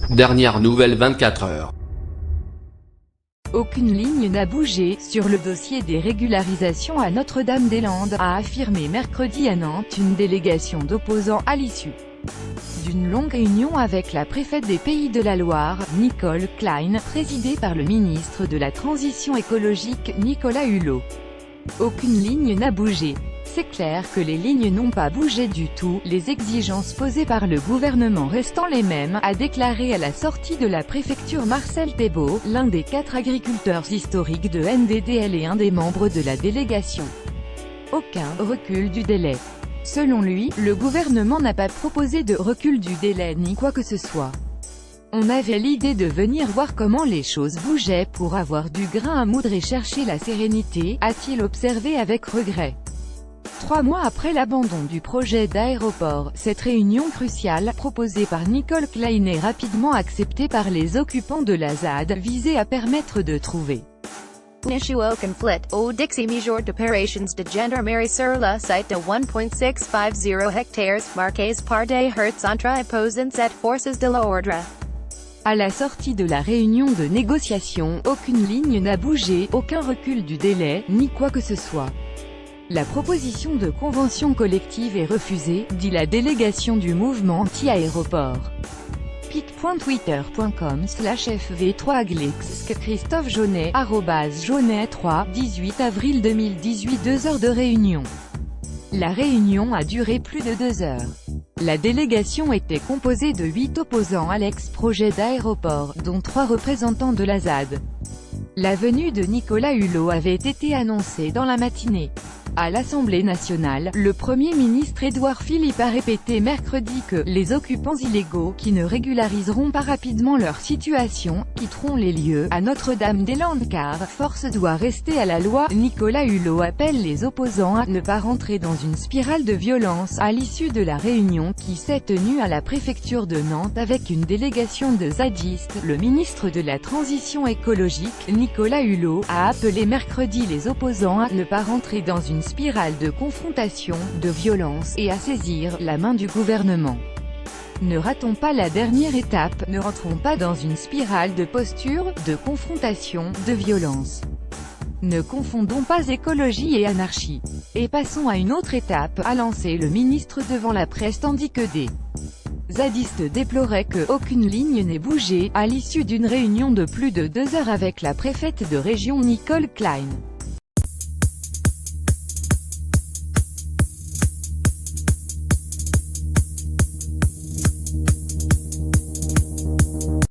Dernière nouvelle 24 heures. Aucune ligne n'a bougé sur le dossier des régularisations à Notre-Dame-des-Landes, a affirmé mercredi à Nantes une délégation d'opposants à l'issue d'une longue réunion avec la préfète des Pays de la Loire, Nicole Klein, présidée par le ministre de la Transition écologique, Nicolas Hulot. Aucune ligne n'a bougé. C'est clair que les lignes n'ont pas bougé du tout, les exigences posées par le gouvernement restant les mêmes, a déclaré à la sortie de la préfecture Marcel Thébault, l'un des 4 agriculteurs historiques de NDDL et un des membres de la délégation. Aucun recul du délai. Selon lui, le gouvernement n'a pas proposé de recul du délai ni quoi que ce soit. On avait l'idée de venir voir comment les choses bougeaient pour avoir du grain à moudre et chercher la sérénité, a-t-il observé avec regret. 3 mois après l'abandon du projet d'aéroport, cette réunion cruciale, proposée par Nicole Klein est rapidement acceptée par les occupants de la ZAD, visée à permettre de trouver Issue au conflit au Dixie mesure d'opérations de gendarmerie sur le site de 1.650 hectares, marqués par des heurts entre opposants et forces de l'ordre. À la sortie de la réunion de négociation, aucune ligne n'a bougé, aucun recul du délai, ni quoi que ce soit. La proposition de convention collective est refusée, dit la délégation du mouvement anti-aéroport. pic.twitter.com/fv3aglix, Christophe Jaunet, @Jaunet3, 18 avril 2018. 2 heures de réunion. La réunion a duré plus de 2 heures. La délégation était composée de 8 opposants à l'ex-projet d'aéroport, dont 3 représentants de la ZAD. La venue de Nicolas Hulot avait été annoncée dans la matinée. À l'Assemblée nationale, le Premier ministre Édouard Philippe a répété mercredi que « les occupants illégaux qui ne régulariseront pas rapidement leur situation, quitteront les lieux à Notre-Dame-des-Landes car force doit rester à la loi ». Nicolas Hulot appelle les opposants à ne pas rentrer dans une spirale de violence à l'issue de la réunion qui s'est tenue à la préfecture de Nantes avec une délégation de zadistes. Le ministre de la Transition écologique, Nicolas Hulot, a appelé mercredi les opposants à ne pas rentrer dans une spirale de confrontation, de violence, et à saisir la main du gouvernement. Ne ratons pas la dernière étape, ne rentrons pas dans une spirale de posture, de confrontation, de violence. Ne confondons pas écologie et anarchie. Et passons à une autre étape, a lancé le ministre devant la presse tandis que des zadistes déploraient que aucune ligne n'ait bougé, à l'issue d'une réunion de plus de 2 heures avec la préfète de région Nicole Klein.